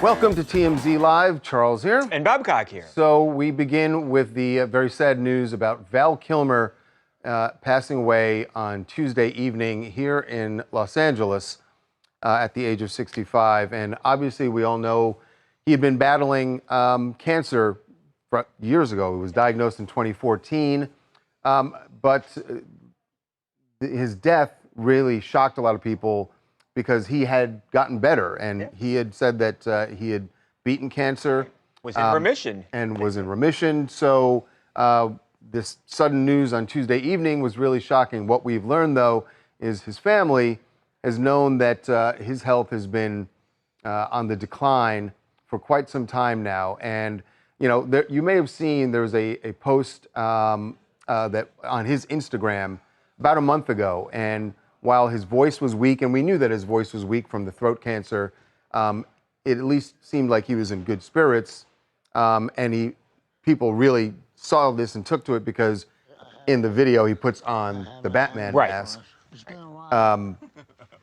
Welcome to TMZ Live. Charles here. And Babcock here. So we begin with the very sad news about Val Kilmer passing away on Tuesday evening here in Los Angeles at the age of 65. And obviously we all know he had been battling cancer years ago. He was diagnosed in 2014. But his death really shocked a lot of people because he had gotten better, and he had said that he had beaten cancer. Was in remission. And was in remission. So this sudden news on Tuesday evening was really shocking. What we've learned, though, is his family has known that his health has been on the decline for quite some time now. And, you know, you may have seen there was a post that on his Instagram about a month ago, and while his voice was weak, and we knew that his voice was weak from the throat cancer, it at least seemed like he was in good spirits, and people really saw this and took to it because in the video he puts on the Batman mask.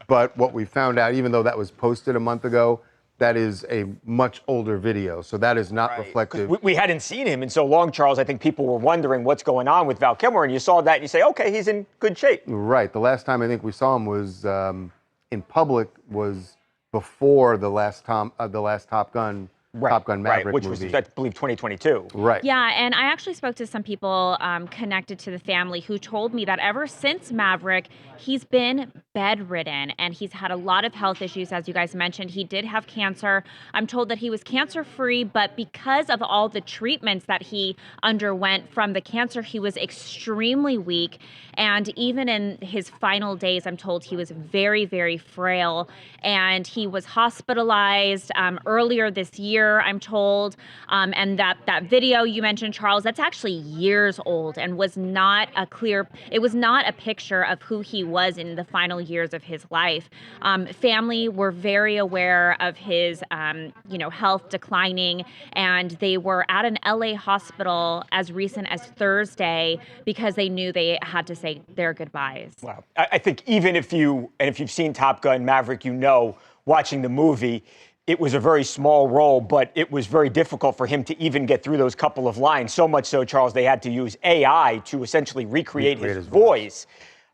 But what we found out, even though that was posted a month ago, that is a much older video, so that is not reflective. We hadn't seen him in so long, Charles. I think people were wondering what's going on with Val Kilmer, and you saw that and you say, okay, he's in good shape. Right. The last time I think we saw him was in public was before the last Top Gun Maverick which movie. was, I believe, 2022. Right. Yeah, and I actually spoke to some people connected to the family who told me that ever since Maverick, he's been bedridden and he's had a lot of health issues, as you guys mentioned. He did have cancer. I'm told that he was cancer-free, but because of all the treatments that he underwent from the cancer, he was extremely weak. And even in his final days, I'm told he was very, very frail. And he was hospitalized earlier this year, I'm told. And that video you mentioned, Charles, that's actually years old and was not it was not a picture of who he was in the final years of his life. Family were very aware of his, health declining, and they were at an LA hospital as recent as Thursday because they knew they had to say their goodbyes. Wow. I think even if you've seen Top Gun Maverick, watching the movie, it was a very small role, but it was very difficult for him to even get through those couple of lines. So much so, Charles, they had to use AI to essentially recreate his voice.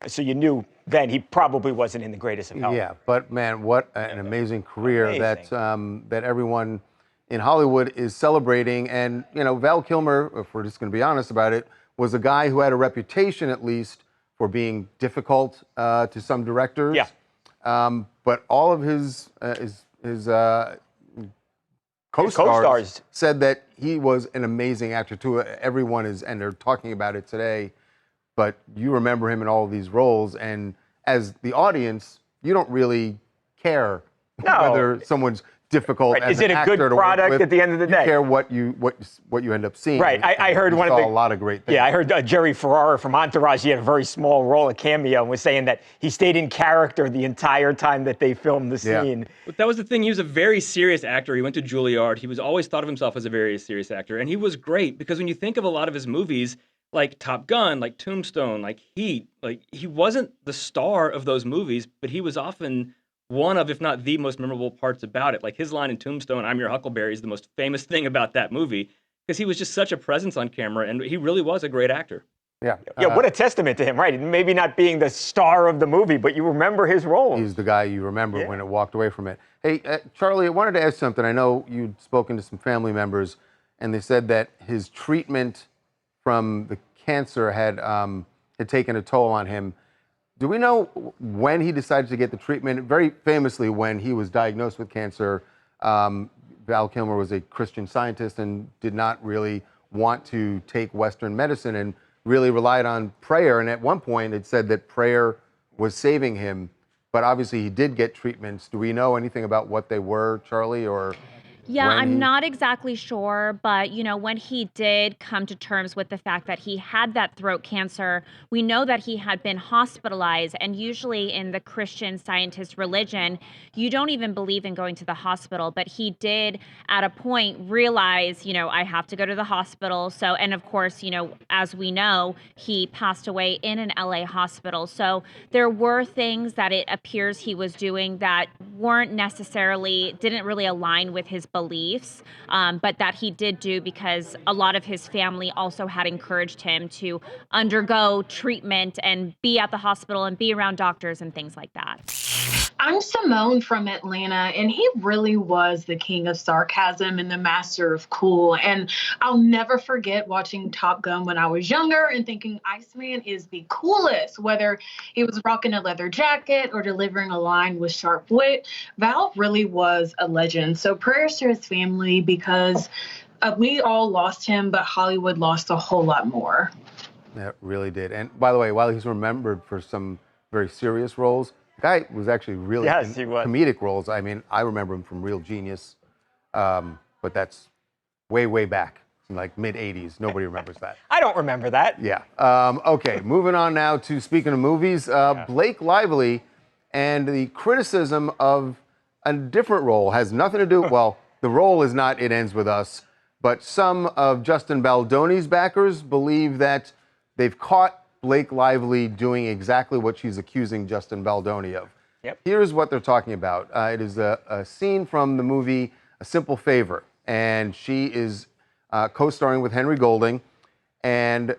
So you knew then he probably wasn't in the greatest of health. Yeah, but man, what an amazing career that everyone in Hollywood is celebrating. And, Val Kilmer, if we're just going to be honest about it, was a guy who had a reputation, at least, for being difficult to some directors. Yeah. But all of his co-stars said that he was an amazing actor too. Everyone and they're talking about it today. But you remember him in all of these roles, and as the audience, you don't really care whether someone's difficult. Right. As Is it a good product at the end of the day? You care what you end up seeing. Right. I heard a lot of great things. Yeah, I heard Jerry Ferrara from Entourage. He had a very small role, a cameo, and was saying that he stayed in character the entire time that they filmed the scene. Yeah. But that was the thing. He was a very serious actor. He went to Juilliard. He was always thought of himself as a very serious actor, and he was great because when you think of a lot of his movies, like Top Gun, like Tombstone, like Heat, like he wasn't the star of those movies, but he was often one of, if not the most memorable parts about it. Like his line in Tombstone, "I'm your Huckleberry," is the most famous thing about that movie because he was just such a presence on camera, and he really was a great actor. Yeah. What a testament to him, right? Maybe not being the star of the movie, but you remember his role. He's the guy you remember when it walked away from it. Hey, Charlie, I wanted to ask something. I know you'd spoken to some family members, and they said that his treatment from the cancer had taken a toll on him. Do we know when he decided to get the treatment? Very famously, when he was diagnosed with cancer, Val Kilmer was a Christian Scientist and did not really want to take Western medicine and really relied on prayer. And at one point, it said that prayer was saving him. But obviously, he did get treatments. Do we know anything about what they were, Charlie, or? Yeah, I'm not exactly sure, but, when he did come to terms with the fact that he had that throat cancer, we know that he had been hospitalized. And usually in the Christian Scientist religion, you don't even believe in going to the hospital. But he did, at a point, realize, I have to go to the hospital. So, and of course, as we know, he passed away in an LA hospital. So there were things that it appears he was doing that didn't really align with his beliefs, but that he did do because a lot of his family also had encouraged him to undergo treatment and be at the hospital and be around doctors and things like that. I'm Simone from Atlanta, and he really was the king of sarcasm and the master of cool. And I'll never forget watching Top Gun when I was younger and thinking Iceman is the coolest, whether he was rocking a leather jacket or delivering a line with sharp wit. Val really was a legend. So prayers to his family, because we all lost him, but Hollywood lost a whole lot more. Yeah, it really did. And by the way, while he's remembered for some very serious roles, the guy was actually really he was. comedic roles. I mean, I remember him from Real Genius, but that's way, way back, in like mid-'80s. Nobody remembers that. I don't remember that. Yeah. Okay, moving on now to, speaking of movies, Blake Lively and the criticism of a different role has nothing to do, well, the role is not It Ends With Us, but some of Justin Baldoni's backers believe that they've caught Blake Lively doing exactly what she's accusing Justin Baldoni of. Yep. Here's what they're talking about. It is a scene from the movie A Simple Favor, and she is co-starring with Henry Golding, and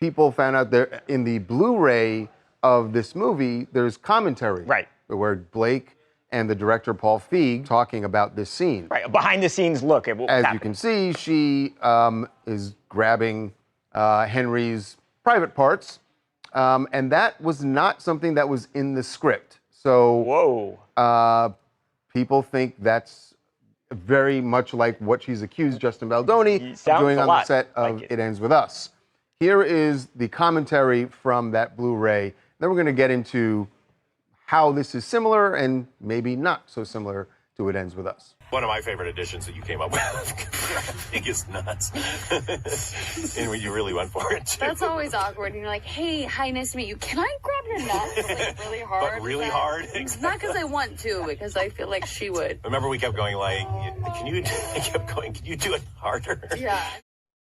people found out there in the Blu-ray of this movie, there's commentary. Right. Where Blake and the director Paul Feig talking about this scene. Right, a behind-the-scenes look at what As happened. you can see, she is grabbing Henry's private parts, and that was not something that was in the script. So people think that's very much like what she's accused Justin Baldoni of doing on the set of It Ends With Us. Here is the commentary from that Blu-ray. Then we're going to get into how this is similar and maybe not so similar to It Ends With Us. One of my favorite additions that you came up with. I think it's nuts. And you really went for it, too. That's always awkward. And you're like, hey, hi, nice to meet you. Can I grab your nuts like really hard? But really hard? Exactly. Not because I want to, because I feel like she would. Remember, we kept going like, can you do it harder? Yeah.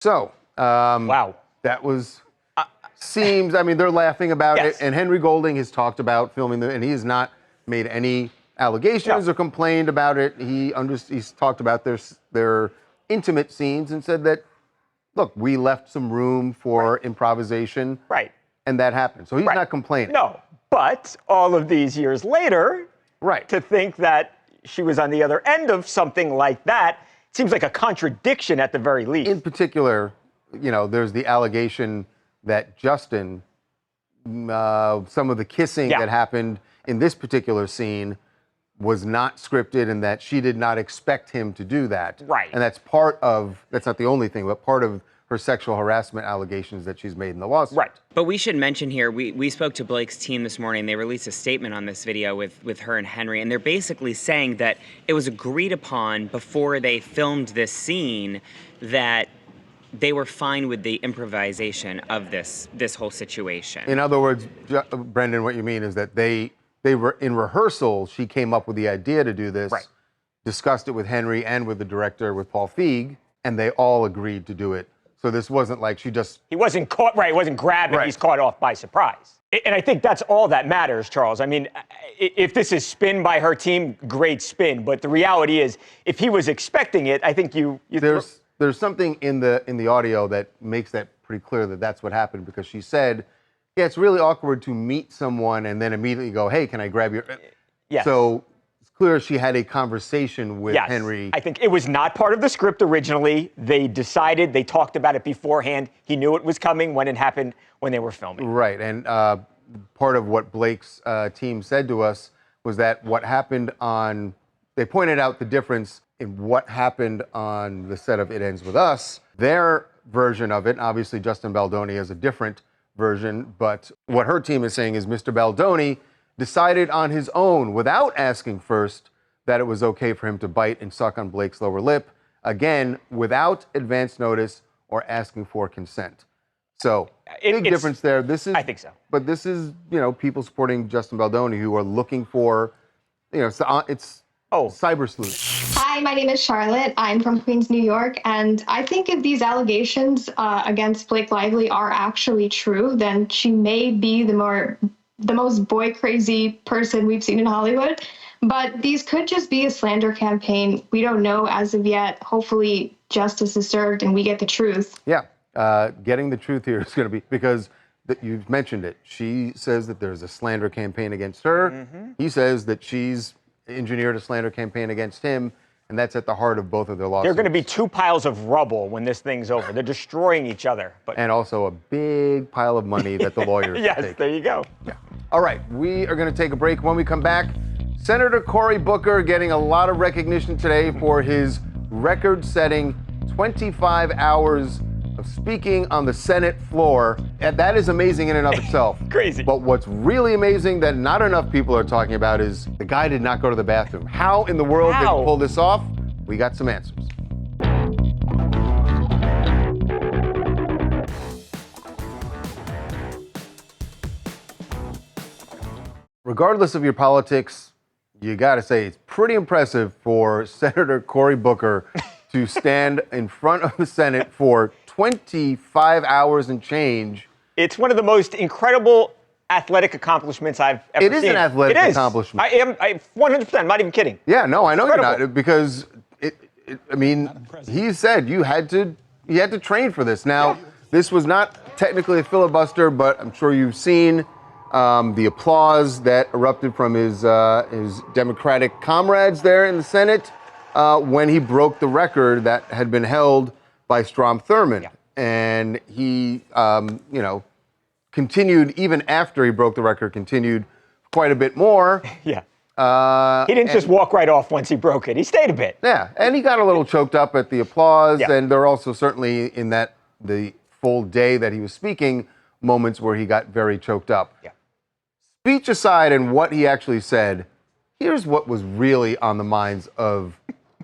So, wow. That was, seems, I mean, they're laughing about it. And Henry Golding has talked about filming and he has not made any allegations or complained about it. He's talked about their intimate scenes and said that, look, we left some room for improvisation. Right. And that happened. So he's not complaining. No, but all of these years later, to think that she was on the other end of something like that seems like a contradiction at the very least. In particular, you know, there's the allegation that Justin, some of the kissing that happened in this particular scene was not scripted and that she did not expect him to do that. Right. And that's not the only thing, but part of her sexual harassment allegations that she's made in the lawsuit. Right. But we should mention here, we spoke to Blake's team this morning. They released a statement on this video with her and Henry, and they're basically saying that it was agreed upon before they filmed this scene that they were fine with the improvisation of this whole situation. In other words, Brendan, what you mean is that they were in rehearsal. She came up with the idea to do this, discussed it with Henry and with the director, with Paul Feig, and they all agreed to do it. So this wasn't like he wasn't caught, he wasn't grabbed and he's caught off by surprise. And I think that's all that matters, Charles. I mean, if this is spin by her team, great spin. But the reality is, if he was expecting it, I think there's something in the audio that makes that pretty clear that that's what happened, because she said, yeah, it's really awkward to meet someone and then immediately go, hey, can I grab your... Yes. So it's clear she had a conversation with Henry. I think it was not part of the script originally. They decided, they talked about it beforehand. He knew it was coming when it happened, when they were filming. Right, and part of what Blake's team said to us was that what happened they pointed out the difference in what happened on the set of It Ends With Us. Their version of it, obviously Justin Baldoni has a different version, but what her team is saying is Mr. Baldoni decided on his own, without asking first, that it was okay for him to bite and suck on Blake's lower lip, again, without advance notice or asking for consent. So, big difference there. I think so. But this is, people supporting Justin Baldoni who are looking for, it's cyber sleuth. Hi, my name is Charlotte. I'm from Queens, New York, and I think if these allegations against Blake Lively are actually true, then she may be the most boy crazy person we've seen in Hollywood. But these could just be a slander campaign. We don't know as of yet. Hopefully justice is served and we get the truth. Yeah, getting the truth here is going to be, because you've mentioned it. She says that there's a slander campaign against her. Mm-hmm. He says that she's engineered a slander campaign against him, and that's at the heart of both of their lawsuits. They're going to be two piles of rubble when this thing's over. They're destroying each other. But and also a big pile of money that the lawyers yes, take. there you go. Yeah. All right, we are going to take a break. When we come back, Senator Cory Booker getting a lot of recognition today for his record-setting 25 hours of speaking on the Senate floor. And that is amazing in and of itself. Crazy. But what's really amazing that not enough people are talking about is the guy did not go to the bathroom. How in the world did he pull this off? We got some answers. Regardless of your politics, you got to say it's pretty impressive for Senator Cory Booker to stand in front of the Senate for 25 hours and change. It's one of the most incredible athletic accomplishments I've ever seen. It is an athletic accomplishment. I 100%, I'm not even kidding. Yeah, no, I know Incredible. you're not, because he said you had to train for this. Now, this was not technically a filibuster, but I'm sure you've seen the applause that erupted from his Democratic comrades there in the Senate when he broke the record that had been held by Strom Thurmond. Yeah. And he, continued, even after he broke the record, continued quite a bit more. Yeah. He didn't just walk right off once he broke it. He stayed a bit. Yeah, and he got a little choked up at the applause, Yeah. and there are also certainly in the full day that he was speaking, moments where he got very choked up. Yeah. Speech aside and what he actually said, here's what was really on the minds of,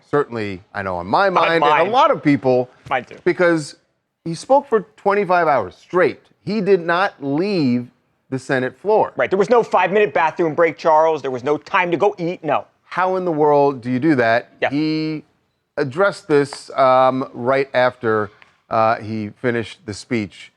certainly, I know on my mind and a lot of people. Mine too. Because he spoke for 25 hours straight. He did not leave the Senate floor. Right. There was no 5-minute bathroom break, Charles. There was no time to go eat. No. How in the world do you do that? Yeah. He addressed this right after he finished the speech.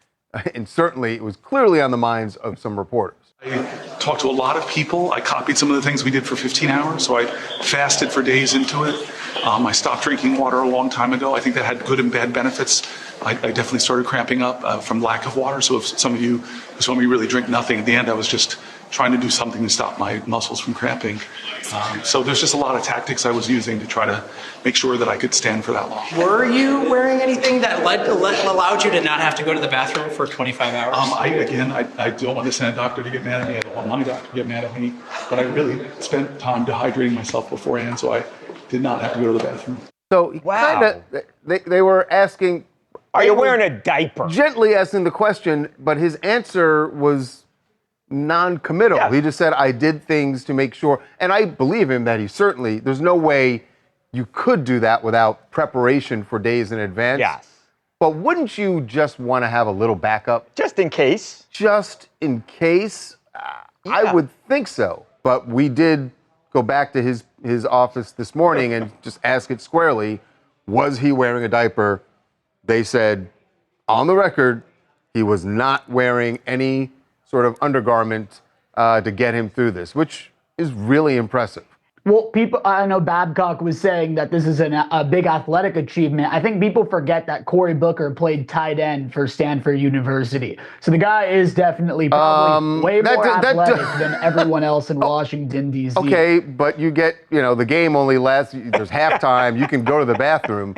And certainly it was clearly on the minds of some reporters. I talked to a lot of people. I copied some of the things we did for 15 hours, so I fasted for days into it. I stopped drinking water a long time ago. I think that had good and bad benefits. I definitely started cramping up from lack of water, so if some of you who saw me really drink nothing, at the end I was just trying to do something to stop my muscles from cramping. So there's just a lot of tactics I was using to try to make sure that I could stand for that long. Were you wearing anything that allowed you to not have to go to the bathroom for 25 hours? I don't want to send a doctor to get mad at me. I don't want my doctor to get mad at me. But I really spent time dehydrating myself beforehand, so I did not have to go to the bathroom. So Wow. they were asking, Are you wearing a diaper? gently asking the question, but his answer was non-committal. Yeah. He just said, I did things to make sure. And I believe him that there's no way you could do that without preparation for days in advance. Yes. But wouldn't you just want to have a little backup? Just in case. Just in case? I would think so. But we did go back to his office this morning and just ask it squarely, was he wearing a diaper? They said, on the record, he was not wearing any sort of undergarment to get him through this, which is really impressive. Well, I know Babcock was saying that this is a big athletic achievement. I think people forget that Cory Booker played tight end for Stanford University. So the guy is definitely probably way more athletic than everyone else in Washington, D.C. Okay, but you get, the game only lasts, there's halftime, you can go to the bathroom.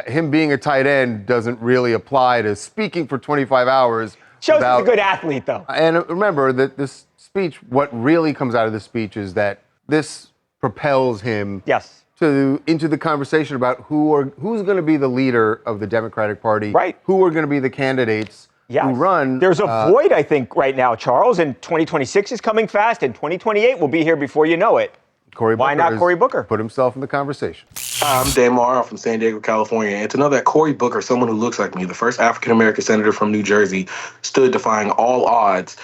Him being a tight end doesn't really apply to speaking for 25 hours. Shows he's a good athlete, though. And remember that this speech, what really comes out of this speech is that this propels him into the conversation about who's going to be the leader of the Democratic Party, right? Who are going to be the candidates who run. There's a void, I think, right now, Charles, and 2026 is coming fast, and 2028 will be here before you know it. Why not Cory Booker? Put himself in the conversation. I'm Damar. I'm from San Diego, California. And to know that Cory Booker, someone who looks like me, the first African-American senator from New Jersey, stood defying all odds,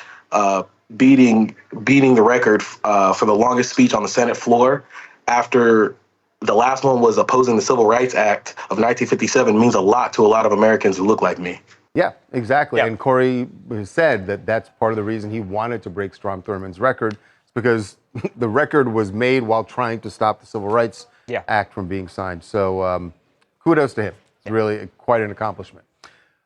beating the record for the longest speech on the Senate floor after the last one was opposing the Civil Rights Act of 1957 means a lot to a lot of Americans who look like me. Yeah, exactly. Yeah. And Cory has said that that's part of the reason he wanted to break Strom Thurmond's record. because the record was made while trying to stop the Civil Rights Yeah. Act from being signed. So kudos to him. It's really quite an accomplishment.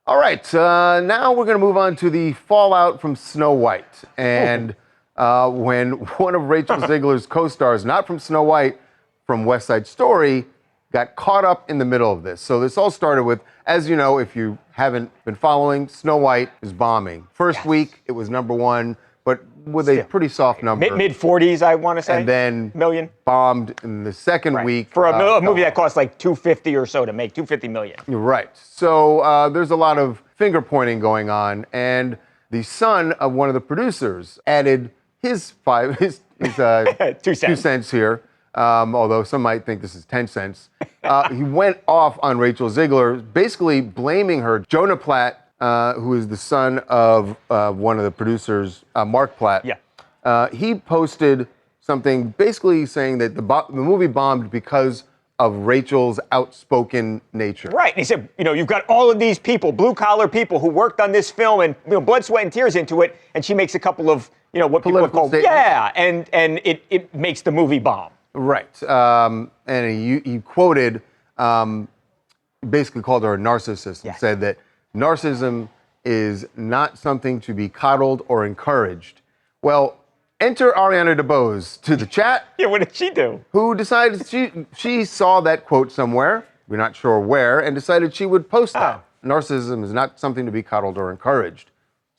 All right, now we're going to move on to the fallout from Snow White. And when one of Rachel Zegler's co-stars, not from Snow White, from West Side Story, got caught up in the middle of this. So this all started with, as you know, if you haven't been following, Snow White is bombing. First week, it was #1, but with a pretty soft number. Mid-40s, I want to say. And then million. Bombed in the second week. For a movie that cost like $250 or so to make, $250 million. You're right. So there's a lot of finger pointing going on, and the son of one of the producers added his 2 cents here. Although some might think this is 10 cents. He went off on Rachel Zegler, basically blaming her. Jonah Platt, who is the son of one of the producers, Mark Platt, he posted something basically saying that the movie bombed because of Rachel's outspoken nature. Right. And he said, you've got all of these people, blue-collar people who worked on this film and blood, sweat, and tears into it, and she makes a couple of, what people have called, and it makes the movie bomb. Right. And he quoted, basically called her a narcissist and said that narcissism is not something to be coddled or encouraged. Well, enter Ariana DeBose to the chat. Yeah, what did she do? Who decided she saw that quote somewhere, we're not sure where, and decided she would post that. Narcissism is not something to be coddled or encouraged.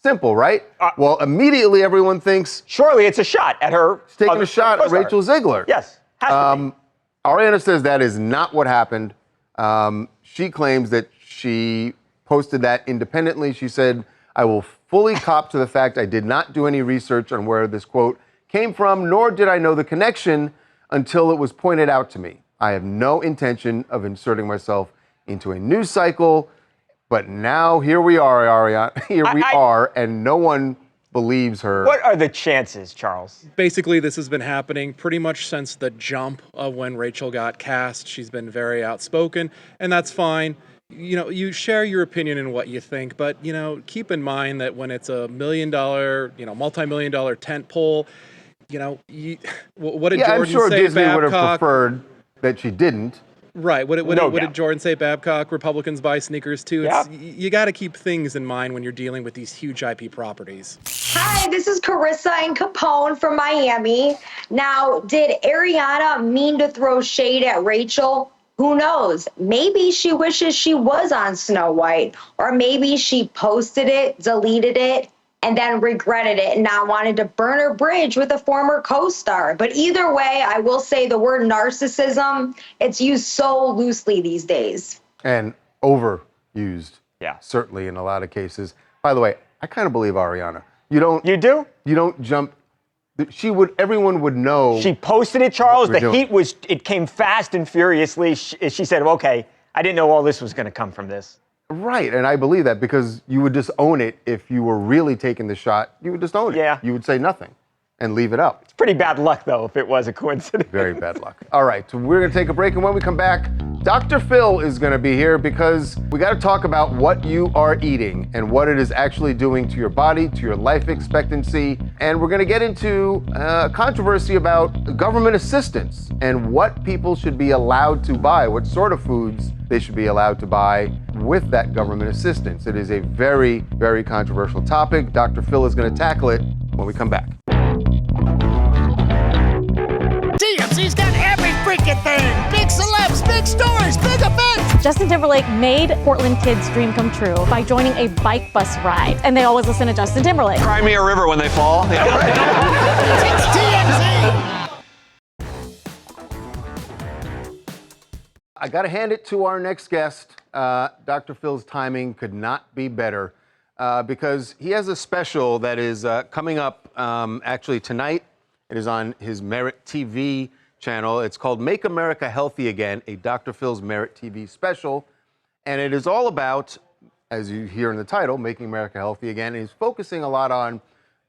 Simple, right? Well, immediately everyone thinks... Surely it's a shot at her. She's taking a shot at Rachel Zegler. Yes. Ariana says that is not what happened. She claims that she posted that independently. She said, I will fully cop to the fact I did not do any research on where this quote came from, nor did I know the connection until it was pointed out to me. I have no intention of inserting myself into a news cycle, but now here we are, Ariana. Here we are, and no one believes her. What are the chances, Charles? Basically, this has been happening pretty much since the jump of when Rachel got cast. She's been very outspoken, and that's fine. You share your opinion in what you think, but, keep in mind that when it's a $1 million, multi-million-dollar tent pole, what did Jordan I'm sure say, Disney would have Babcock? preferred that she didn't. Right. What did Jordan say, Babcock? Republicans buy sneakers, too. You got to keep things in mind when you're dealing with these huge IP properties. Hi, this is Carissa and Capone from Miami. Now, did Ariana mean to throw shade at Rachel? Who knows? Maybe she wishes she was on Snow White, or maybe she posted it, deleted it, and then regretted it and not wanted to burn her bridge with a former co-star. But either way, I will say the word narcissism, it's used so loosely these days. And overused. Yeah. Certainly in a lot of cases. By the way, I kind of believe Ariana. You do? You don't jump. Everyone would know. She posted it, Charles. It came fast and furiously. She said, okay, I didn't know all this was going to come from this. Right, and I believe that because you would just own it if you were really taking the shot. You would just own it. Yeah. You would say nothing and leave it up. It's pretty bad luck, though, if it was a coincidence. Very bad luck. All right, so we're going to take a break, and when we come back, Dr. Phil is going to be here because we got to talk about what you are eating and what it is actually doing to your body, to your life expectancy, and we're going to get into controversy about government assistance and what people should be allowed to buy, what sort of foods they should be allowed to buy with that government assistance. It is a very, very controversial topic. Dr. Phil is going to tackle it when we come back. TMZ's got every freaking thing. Big celebs, big stories, big events. Justin Timberlake made Portland kids' dream come true by joining a bike bus ride. And they always listen to Justin Timberlake. Cry me a river when they fall. Yeah, right. It's TMZ. I got to hand it to our next guest. Dr. Phil's timing could not be better because he has a special that is coming up actually tonight. It is on his Merit TV channel. It's called Make America Healthy Again, a Dr. Phil's Merit TV special. And it is all about, as you hear in the title, Making America Healthy Again. And he's focusing a lot on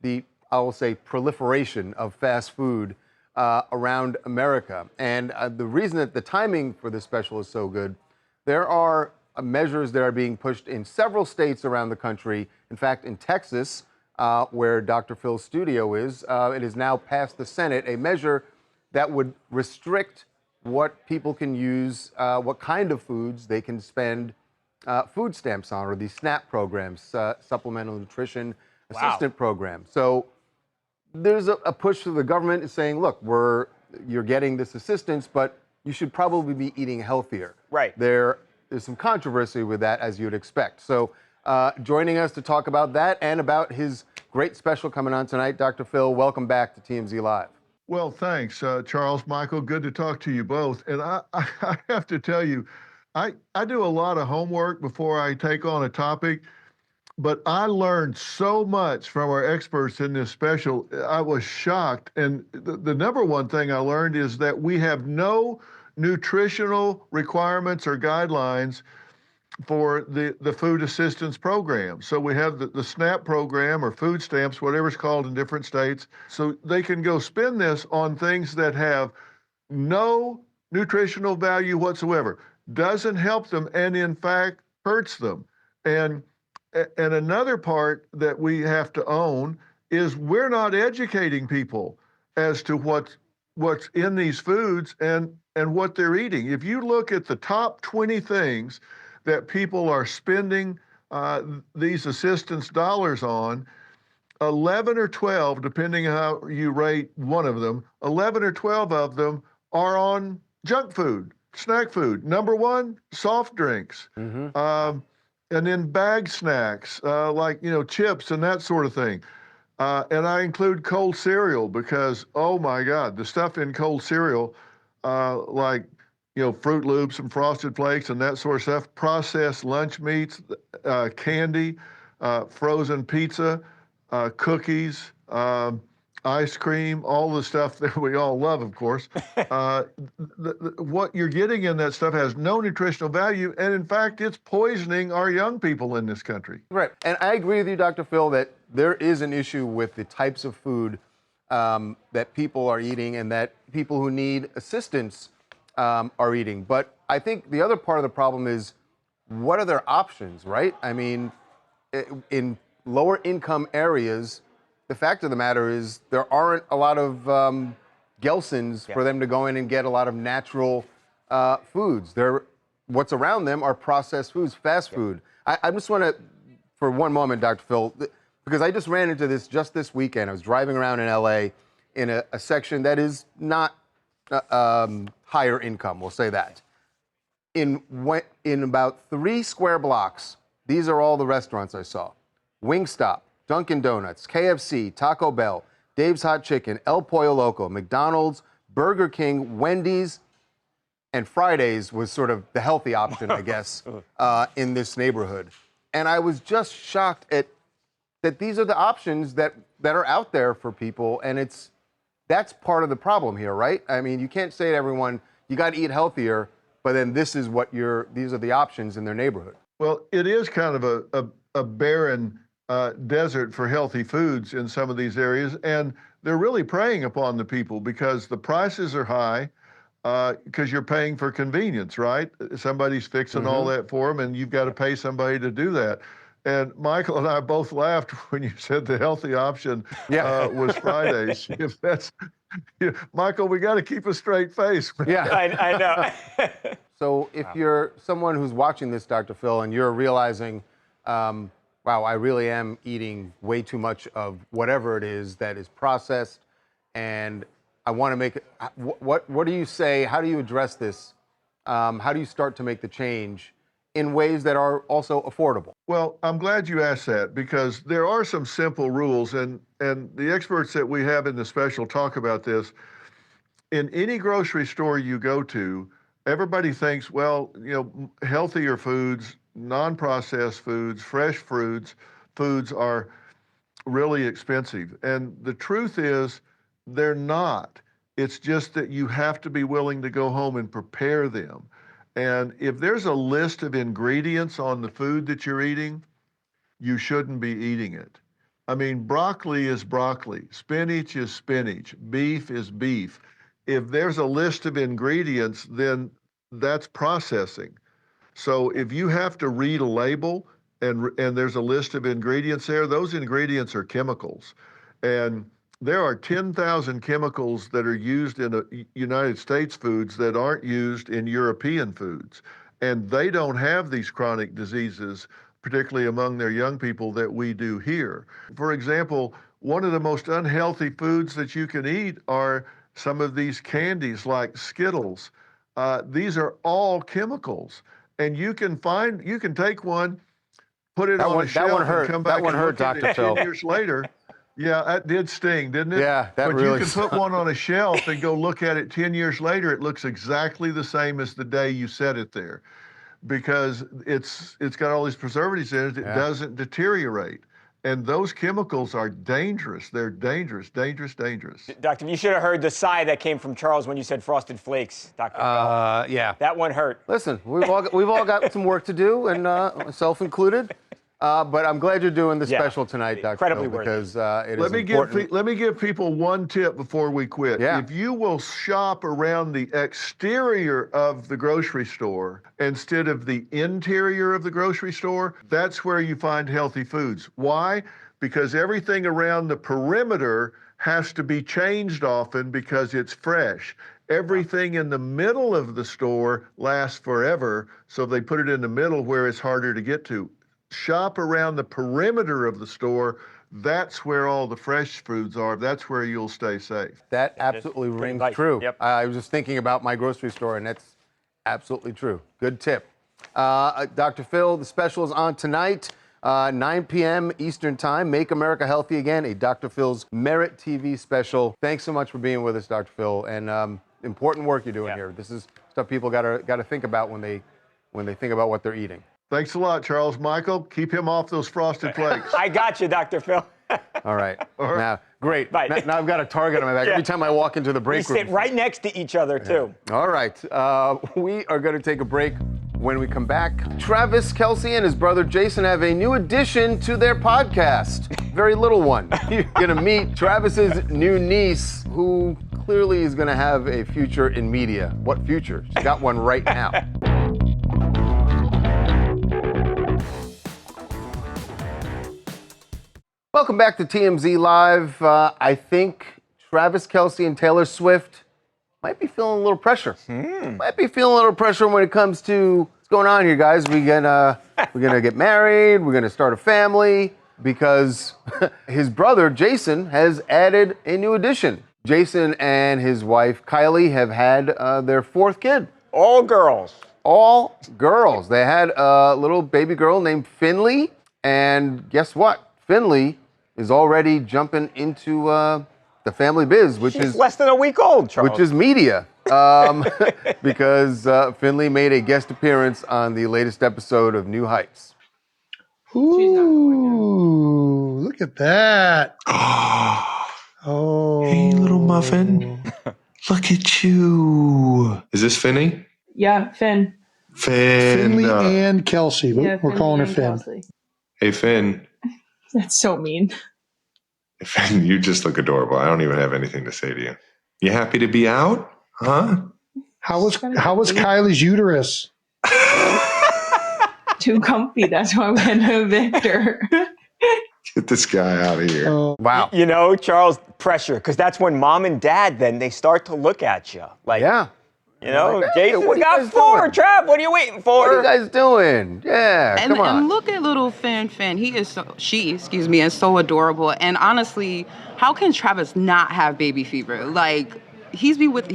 the, I will say, proliferation of fast food around America. And the reason that the timing for this special is so good, there are measures that are being pushed in several states around the country. In fact, in Texas, where Dr. Phil's studio is. It has now passed the Senate, a measure that would restrict what people can use, what kind of foods they can spend food stamps on, or these SNAP programs, Supplemental Nutrition Assistant Program. So there's a push to the government is saying, look, you're getting this assistance, but you should probably be eating healthier. Right. There's some controversy with that, as you'd expect. So joining us to talk about that and about his great special coming on tonight, Dr. Phil, welcome back to TMZ Live. Well, thanks, Charles, Michael. Good to talk to you both. And I have to tell you, I do a lot of homework before I take on a topic, but I learned so much from our experts in this special. I was shocked. And the number one thing I learned is that we have no nutritional requirements or guidelines for the food assistance program. So we have the SNAP program, or food stamps, whatever it's called in different states. So they can go spend this on things that have no nutritional value whatsoever, doesn't help them, and in fact hurts them. And another part that we have to own is we're not educating people as to what's in these foods and what they're eating. If you look at the top 20 things that people are spending these assistance dollars on, 11 or 12, depending on how you rate one of them, 11 or 12 of them are on junk food, snack food. Number one, soft drinks. And then bag snacks, like, chips and that sort of thing. And I include cold cereal because, oh my God, the stuff in cold cereal, like, Fruit Loops and Frosted Flakes and that sort of stuff, processed lunch meats, candy, frozen pizza, cookies, ice cream, all the stuff that we all love, of course. What you're getting in that stuff has no nutritional value, and in fact, it's poisoning our young people in this country. Right, and I agree with you, Dr. Phil, that there is an issue with the types of food that people are eating and that people who need assistance are eating. But I think the other part of the problem is, what are their options, right? I mean, in lower income areas, the fact of the matter is there aren't a lot of Gelsons for them to go in and get a lot of natural foods. What's around them are processed foods, fast food. I just want to, for one moment, Dr. Phil, because I just ran into this just this weekend. I was driving around in LA in a section that is not higher income, we'll say that. In about 3 square blocks, these are all the restaurants I saw. Wingstop, Dunkin' Donuts, KFC, Taco Bell, Dave's Hot Chicken, El Pollo Loco, McDonald's, Burger King, Wendy's, and Fridays was sort of the healthy option, I guess, in this neighborhood. And I was just shocked that these are the options that are out there for people, and that's part of the problem here, right? I mean, you can't say to everyone, you got to eat healthier, but then these are the options in their neighborhood. Well, it is kind of a barren desert for healthy foods in some of these areas, and they're really preying upon the people because the prices are high, because you're paying for convenience, right? Somebody's fixing all that for them, and you've got to pay somebody to do that. And Michael and I both laughed when you said the healthy option was Fridays. If that's, Michael, we got to keep a straight face. Yeah, I know. So if you're someone who's watching this, Dr. Phil, and you're realizing, wow, I really am eating way too much of whatever it is that is processed, and I want to make it, what do you say? How do you address this? How do you start to make the change in ways that are also affordable? Well, I'm glad you asked that because there are some simple rules, and the experts that we have in the special talk about this. In any grocery store you go to, everybody thinks, well, healthier foods, non-processed foods, fresh foods are really expensive. And the truth is, they're not. It's just that you have to be willing to go home and prepare them. And if there's a list of ingredients on the food that you're eating, you shouldn't be eating it. I mean, broccoli is broccoli, spinach is spinach, beef is beef. If there's a list of ingredients, then that's processing. So if you have to read a label and there's a list of ingredients there. Those ingredients are chemicals. And there are 10,000 chemicals that are used in United States foods that aren't used in European foods. And they don't have these chronic diseases, particularly among their young people, that we do here. For example, one of the most unhealthy foods that you can eat are some of these candies like Skittles. These are all chemicals. And you can take one, put it on a shelf, and come back and look at it 10 years later. Yeah, that did sting, didn't it? Yeah, that but really you can put one on a shelf and go look at it 10 years later. It looks exactly the same as the day you set it there, because it's got all these preservatives in it. It doesn't deteriorate. And those chemicals are dangerous. They're dangerous, dangerous, dangerous. Doctor, you should have heard the sigh that came from Charles when you said Frosted Flakes, Dr. Bell. Yeah. That one hurt. Listen, we've all got some work to do, and myself included. But I'm glad you're doing the special tonight, Dr. Incredibly Phil, because it let is important. Let me give people one tip before we quit. Yeah. If you will shop around the exterior of the grocery store instead of the interior of the grocery store, that's where you find healthy foods. Why? Because everything around the perimeter has to be changed often because it's fresh. Everything in the middle of the store lasts forever, so they put it in the middle where it's harder to get to. Shop around the perimeter of the store. That's where all the fresh foods are. That's where you'll stay safe. That absolutely rings true. Yep. I was just thinking about my grocery store, and that's absolutely true. Good tip. Dr. Phil, the special is on tonight, 9 p.m. Eastern Time. Make America Healthy Again, a Dr. Phil's Merit TV special. Thanks so much for being with us, Dr. Phil, and important work you're doing here. This is stuff people got to think about when they think about what they're eating. Thanks a lot, Charles Michael. Keep him off those Frosted Flakes. I got you, Dr. Phil. All right. Now, great. Now I've got a target on my back every time I walk into the break room. We sit right next to each other, too. All right. We are going to take a break. When we come back, Travis Kelce and his brother Jason have a new addition to their podcast. Very little one. You're going to meet Travis's new niece, who clearly is going to have a future in media. What future? She's got one right now. Welcome back to TMZ Live. I think Travis Kelce and Taylor Swift might be feeling a little pressure. Might be feeling a little pressure when it comes to what's going on here, guys. We're gonna get married. We're gonna start a family because his brother Jason has added a new addition. Jason and his wife Kylie have had their fourth kid. All girls. All girls. They had a little baby girl named Finley, and guess what? Finley is already jumping into the family biz, which is less than a week old, Charles. Which is media, because Finley made a guest appearance on the latest episode of New Heights. Ooh, look at that. Oh. Hey, little muffin. Look at you. Is this Finny? Yeah, Finn. Finley and Kelce. Yeah, We're calling her Finn. Kelce. Hey, Finn. That's so mean. Finn, you just look adorable. I don't even have anything to say to you. You happy to be out? Huh? How was Kylie's uterus? Too comfy. That's why we had to evict her. Get this guy out of here. Wow. You know, Charles, pressure, because that's when mom and dad then they start to look at you. Like, yeah. You know, Like, hey, Jason what are you got guys 4, doing? Trav, what are you waiting for? What are you guys doing? Yeah, come on. And look at little Finn. She is so adorable. And honestly, how can Travis not have baby fever? Like, he'd be with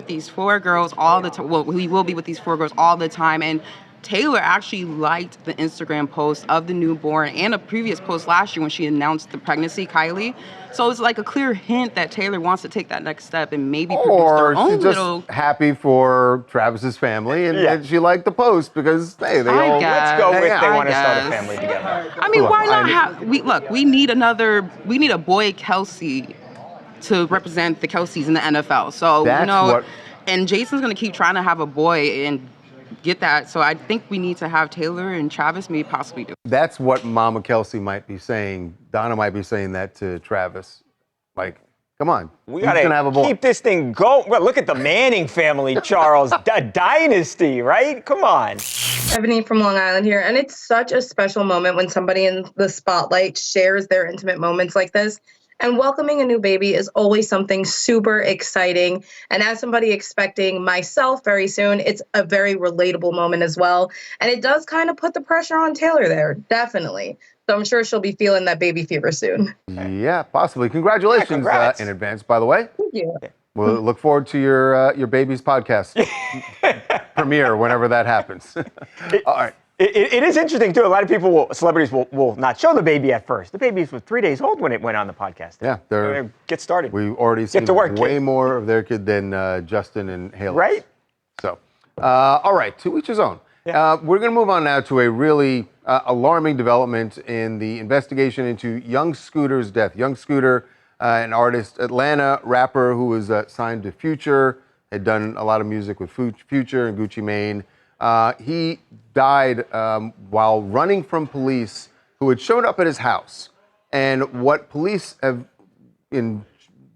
these 4 girls all the time. Well, he will be with these 4 girls all the time. And Taylor actually liked the Instagram post of the newborn and a previous post last year when she announced the pregnancy, Kylie. So it's like a clear hint that Taylor wants to take that next step and maybe produce their own she's just happy for Travis's family, and she liked the post because, hey, they all... Let's go with they want to start a family together. I mean, why not have... We need a boy Kelce to represent the Kelces in the NFL. So, and Jason's going to keep trying to have a boy and get that. So I think we need to have Taylor and Travis maybe possibly do. That's what Mama Kelce might be saying. Donna might be saying that to Travis. Like, Come on. We Who's gonna have a gotta boy? keep this thing going. Well, look at the Manning family, Charles. A dynasty, right? Come on. Ebony from Long Island here, and it's such a special moment when somebody in the spotlight shares their intimate moments like this. And welcoming a new baby is always something super exciting. And as somebody expecting myself very soon, it's a very relatable moment as well. And it does kind of put the pressure on Taylor there, definitely. So I'm sure she'll be feeling that baby fever soon. Yeah, possibly. Congratulations in advance, by the way. Thank you. We'll look forward to your baby's podcast premiere whenever that happens. All right. It is interesting, too. A lot of people, celebrities will not show the baby at first. The baby was 3 days old when it went on the podcast. Yeah. Get started. We've already seen way more of their kid than Justin and Haley. Right. So, all right, to each his own. Yeah. We're going to move on now to a really alarming development in the investigation into Young Scooter's death. Young Scooter, an artist, Atlanta rapper who was signed to Future, had done a lot of music with Future and Gucci Mane. He died while running from police who had showed up at his house. And what police have, in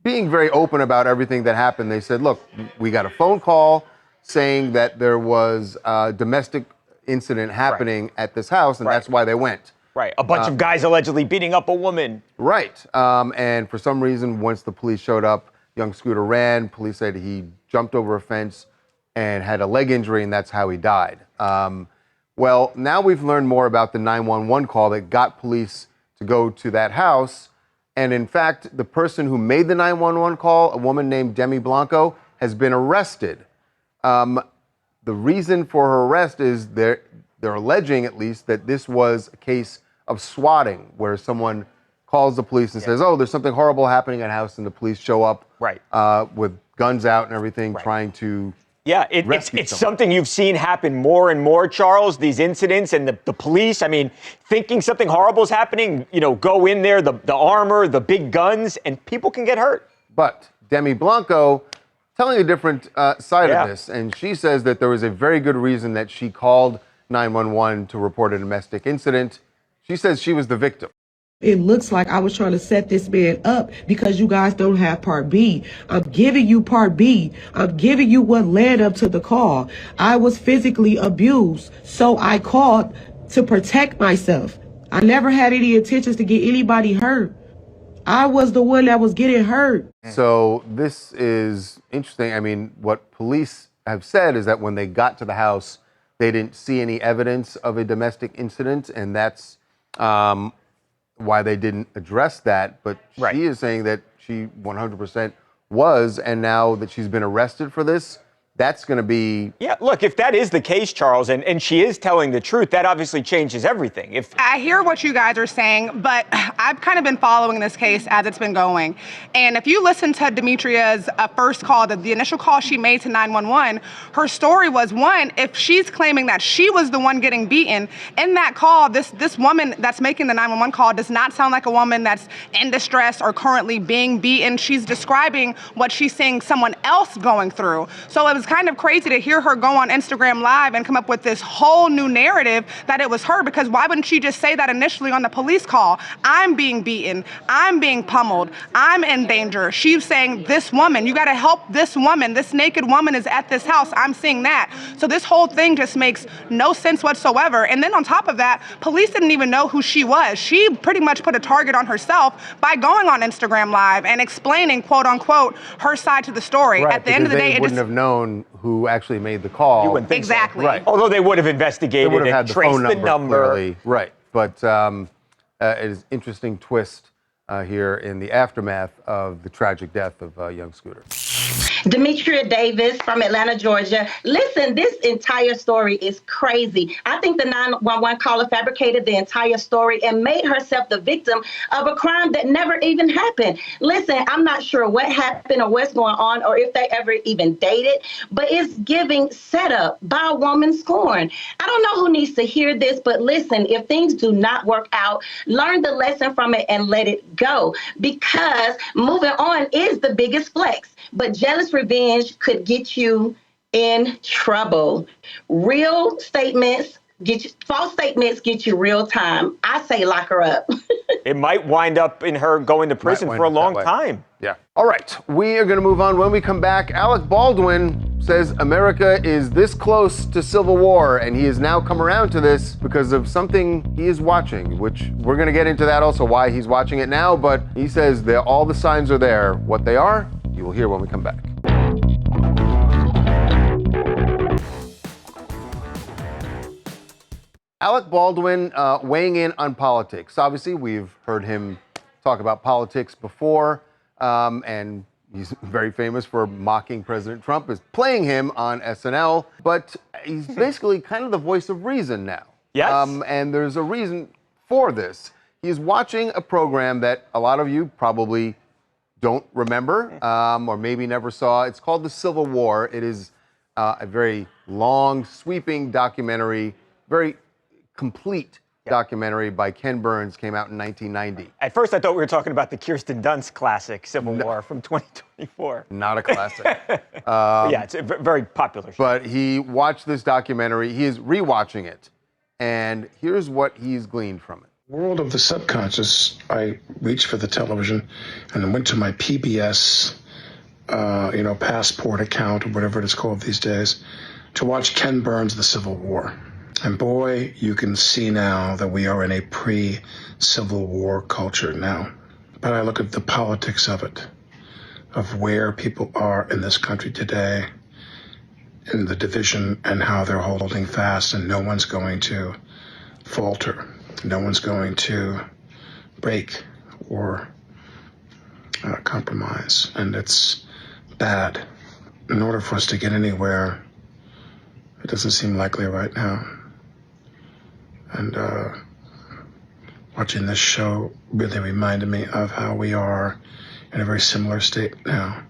being very open about everything that happened, they said, look, we got a phone call saying that there was a domestic incident happening at this house, and that's why they went. Right. A bunch of guys allegedly beating up a woman. Right. And for some reason, once the police showed up, Young Scooter ran. Police said he jumped over a fence and had a leg injury, and that's how he died. Well, now we've learned more about the 911 call that got police to go to that house. And in fact, the person who made the 911 call, a woman named Demi Blanco, has been arrested. The reason for her arrest is they're alleging, at least, that this was a case of swatting, where someone calls the police and says, oh, there's something horrible happening at a house, and the police show up with guns out and everything, trying to it's something you've seen happen more and more, Charles, these incidents, and the police, I mean, thinking something horrible is happening, go in there, the armor, the big guns, and people can get hurt. But Demi Blanco telling a different side of this, and she says that there was a very good reason that she called 911 to report a domestic incident. She says she was the victim. It looks like I was trying to set this man up because you guys don't have part B. I'm giving you part B. I'm giving you what led up to the call. I was physically abused, so I called to protect myself. I never had any intentions to get anybody hurt. I was the one that was getting hurt. So this is interesting. I mean, what police have said is that when they got to the house, they didn't see any evidence of a domestic incident, and that's why they didn't address that. But she is saying that she 100% was, and now that she's been arrested for this, that's going to be... Yeah, look, if that is the case, Charles, and she is telling the truth, that obviously changes everything. I hear what you guys are saying, but I've kind of been following this case as it's been going. And if you listen to Demetria's first call, the initial call she made to 911, her story was, one, if she's claiming that she was the one getting beaten, in that call, this woman that's making the 911 call does not sound like a woman that's in distress or currently being beaten. She's describing what she's seeing someone else going through. So it was kind of crazy to hear her go on Instagram Live and come up with this whole new narrative that it was her, because why wouldn't she just say that initially on the police call? I'm being beaten. I'm being pummeled. I'm in danger. She's saying, this woman, you got to help this woman. This naked woman is at this house. I'm seeing that. So this whole thing just makes no sense whatsoever. And then on top of that, police didn't even know who she was. She pretty much put a target on herself by going on Instagram Live and explaining, quote unquote, her side to the story. Right, at the end of the day, they wouldn't have known who actually made the call. You wouldn't think exactly. So. Right. Although they would have investigated they would have and had traced phone the number. Clearly. Right. But it is an interesting twist here in the aftermath of the tragic death of Young Scooter. Demetria Davis from Atlanta, Georgia. Listen, this entire story is crazy. I think the 911 caller fabricated the entire story and made herself the victim of a crime that never even happened. Listen, I'm not sure what happened or what's going on or if they ever even dated, but it's giving setup by a woman scorn. I don't know who needs to hear this, but listen, if things do not work out, learn the lesson from it and let it go, because moving on is the biggest flex. But jealous revenge could get you in trouble. False statements get you real time. I say lock her up. It might wind up in her going to prison for a long time. Yeah. All right. We are going to move on. When we come back, Alec Baldwin says America is this close to civil war, and he has now come around to this because of something he is watching, which we're going to get into that also, why he's watching it now. But he says that all the signs are there. What they are, you will hear when we come back. Alec Baldwin weighing in on politics. Obviously, we've heard him talk about politics before, and he's very famous for mocking President Trump as playing him on SNL, but he's basically kind of the voice of reason now. Yes. And there's a reason for this. He's watching a program that a lot of you probably don't remember or maybe never saw. It's called The Civil War. It is a very long, sweeping documentary, very complete documentary by Ken Burns, came out in 1990. At first, I thought we were talking about the Kirsten Dunst classic, Civil War from 2024. Not a classic. Yeah, it's a very popular show. But he watched this documentary. He is rewatching it. And here's what he's gleaned from it. World of the subconscious, I reached for the television and went to my PBS, passport account or whatever it is called these days, to watch Ken Burns' The Civil War. And boy, you can see now that we are in a pre-Civil War culture now. But I look at the politics of it, of where people are in this country today, and the division and how they're holding fast, and no one's going to falter. No one's going to break or compromise. And it's bad. In order for us to get anywhere, it doesn't seem likely right now. And watching this show really reminded me of how we are in a very similar state now,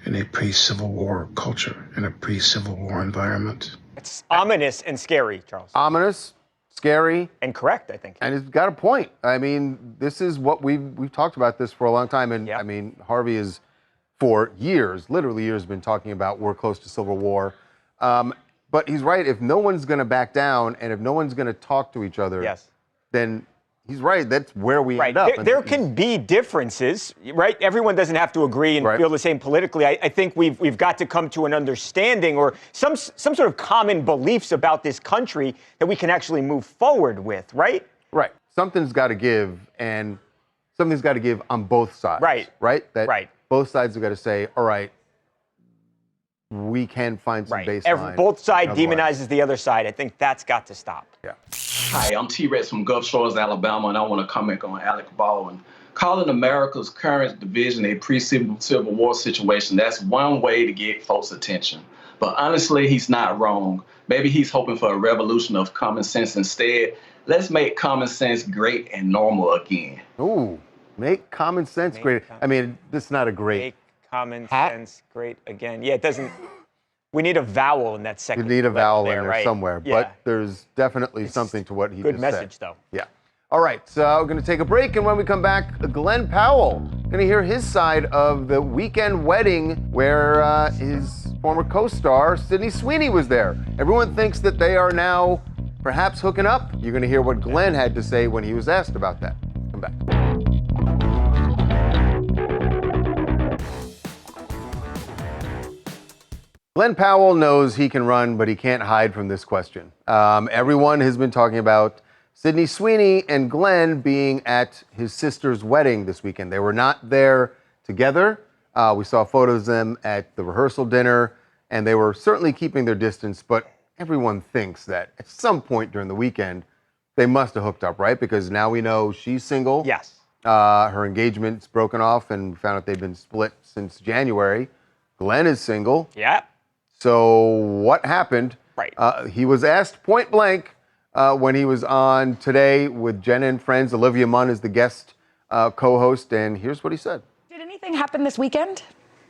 in a pre-Civil War culture, in a pre-Civil War environment. It's ominous and scary, Charles. Ominous, scary. And correct, I think. And he's got a point. I mean, this is what we've talked about this for a long time. And I mean, Harvey is, for years, literally years, been talking about we're close to civil war. But he's right. If no one's going to back down and if no one's going to talk to each other, then he's right. That's where we end up. There can be differences, right? Everyone doesn't have to agree and feel the same politically. I think we've got to come to an understanding or some sort of common beliefs about this country that we can actually move forward with, right? Right. Something's got to give, and something's got to give on both sides. Right. Right? Both sides have got to say, all right, we can find some baseline. Both sides demonizes the other side. I think that's got to stop. Yeah. Hi, I'm T-Rex from Gulf Shores, Alabama, and I want to comment on Alec Baldwin. Calling America's current division a pre-Civil War situation, that's one way to get folks' attention. But honestly, he's not wrong. Maybe he's hoping for a revolution of common sense instead. Let's make common sense great and normal again. Ooh, make common sense great. I mean, this is not a great... Common sense, great again. Yeah, it doesn't. We need a vowel in that second. You need a vowel in there right? somewhere, but there's definitely something to what he just said. Good message, though. Yeah. All right, so we're going to take a break, and when we come back, Glen Powell going to hear his side of the weekend wedding where his former co-star Sydney Sweeney was there. Everyone thinks that they are now perhaps hooking up. You're going to hear what Glen had to say when he was asked about that. Come back. Glen Powell knows he can run, but he can't hide from this question. Everyone has been talking about Sydney Sweeney and Glen being at his sister's wedding this weekend. They were not there together. We saw photos of them at the rehearsal dinner, and they were certainly keeping their distance, but everyone thinks that at some point during the weekend, they must have hooked up, right? Because now we know she's single. Yes. Her engagement's broken off, and we found out they've been split since January. Glen is single. Yeah. So what happened? Right. He was asked point blank when he was on Today with Jenna and Friends. Olivia Munn is the guest co-host, and here's what he said. Did anything happen this weekend?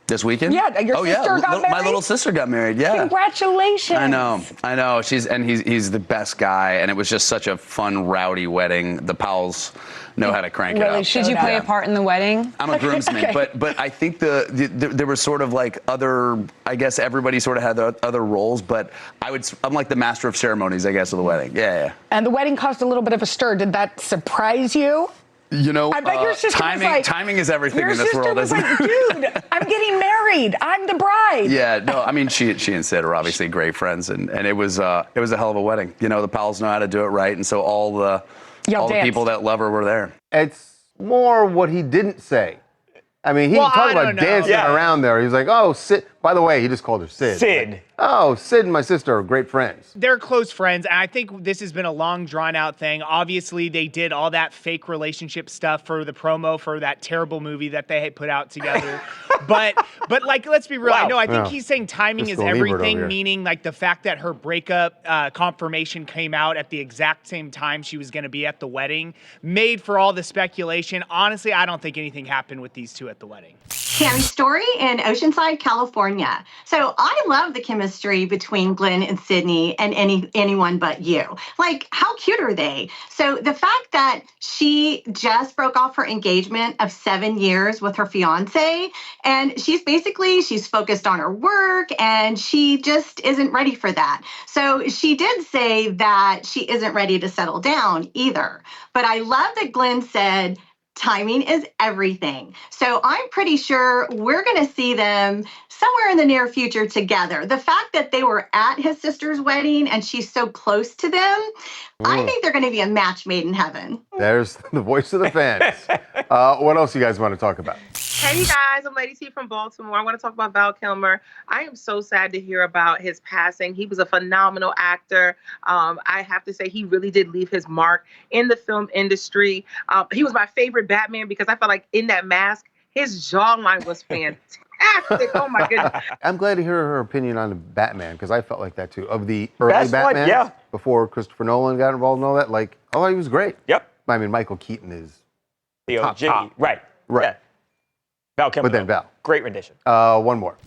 This weekend? Yeah, your sister got married? My little sister got married, yeah. Congratulations. I know. He's the best guy, and it was just such a fun, rowdy wedding. The Powells know how to crank it up. Did you play a part in the wedding? I'm a groomsman, Okay. but I think there was sort of like other, I guess everybody sort of had other roles, but I'm like the master of ceremonies, I guess, of the wedding. Yeah. And the wedding caused a little bit of a stir. Did that surprise you? You know, I bet your sister was like, timing is everything in this world, Your sister isn't was like, dude, I'm getting married. I'm the bride. Yeah, no, I mean, she and Sid are obviously great friends, and it was a hell of a wedding. You know, the Powells know how to do it right, and so all the people that love her were there. It's more what he didn't say. I mean, he talked about dancing around there. He was like, oh, Sid. By the way, he just called her Sid. Sid. Like, oh, Sid and my sister are great friends. They're close friends, and I think this has been a long, drawn-out thing. Obviously, they did all that fake relationship stuff for the promo for that terrible movie that they had put out together. but like, let's be real. Wow. I think he's saying timing is Fiscal Liebert over everything, here. meaning like the fact that her breakup confirmation came out at the exact same time she was going to be at the wedding made for all the speculation. Honestly, I don't think anything happened with these two at the wedding. Tammy Story in Oceanside, California. So I love the chemistry between Glen and Sydney and anyone but you. Like, how cute are they? So the fact that she just broke off her engagement of 7 years with her fiance, and she's focused on her work, and she just isn't ready for that. So she did say that she isn't ready to settle down either. But I love that Glen said, timing is everything. So I'm pretty sure we're going to see them somewhere in the near future together. The fact that they were at his sister's wedding and she's so close to them, I think they're going to be a match made in heaven. There's the voice of the fans. What else you guys want to talk about? Hey guys, I'm Lady T from Baltimore. I want to talk about Val Kilmer. I am so sad to hear about his passing. He was a phenomenal actor. I have to say he really did leave his mark in the film industry. He was my favorite Batman because I felt like in that mask, his jawline was fantastic. Oh my goodness. I'm glad to hear her opinion on the Batman because I felt like that too. Of the early Batman, before Christopher Nolan got involved and all that, like, oh, he was great. Yep. I mean, Michael Keaton is the OG. Right. Yeah. Val Kilmer. But then Val. Great rendition. One more.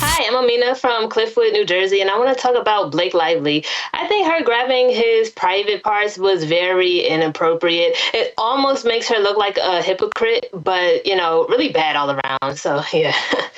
Hi, I'm Amina from Cliffwood, New Jersey, and I want to talk about Blake Lively. I think her grabbing his private parts was very inappropriate. It almost makes her look like a hypocrite, but, really bad all around. So, yeah.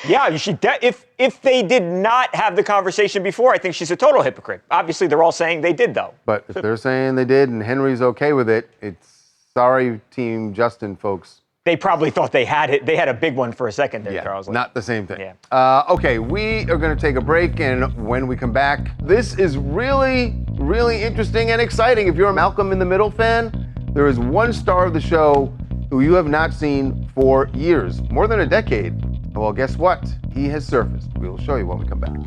Yeah, you should. If they did not have the conversation before, I think she's a total hypocrite. Obviously, they're all saying they did, though. But if they're saying they did and Henry's okay with it, it's sorry, Team Justin, folks. They probably thought they had it. They had a big one for a second there, Charles. Not the same thing. Yeah. Okay, we are going to take a break, and when we come back, this is really, really interesting and exciting. If you're a Malcolm in the Middle fan, there is one star of the show who you have not seen for years, more than a decade. Well, guess what? He has surfaced. We will show you when we come back.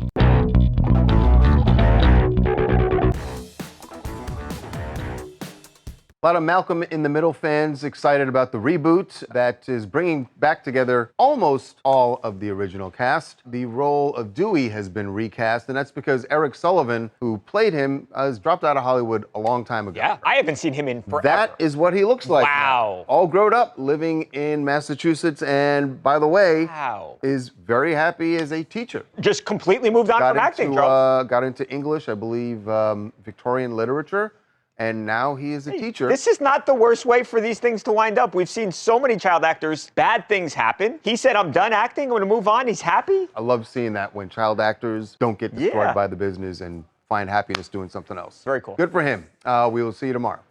A lot of Malcolm in the Middle fans excited about the reboot that is bringing back together almost all of the original cast. The role of Dewey has been recast, and that's because Eric Sullivan, who played him, has dropped out of Hollywood a long time ago. Yeah, I haven't seen him in forever. That is what he looks like. Wow. Now. All grown up, living in Massachusetts, and by the way, is very happy as a teacher. Just completely moved on from acting, Charles. Got into English, I believe, Victorian literature. And now he is a teacher. This is not the worst way for these things to wind up. We've seen so many child actors, bad things happen. He said, I'm done acting, I'm going to move on. He's happy. I love seeing that when child actors don't get destroyed by the business and find happiness doing something else. Very cool. Good for him. We will see you tomorrow.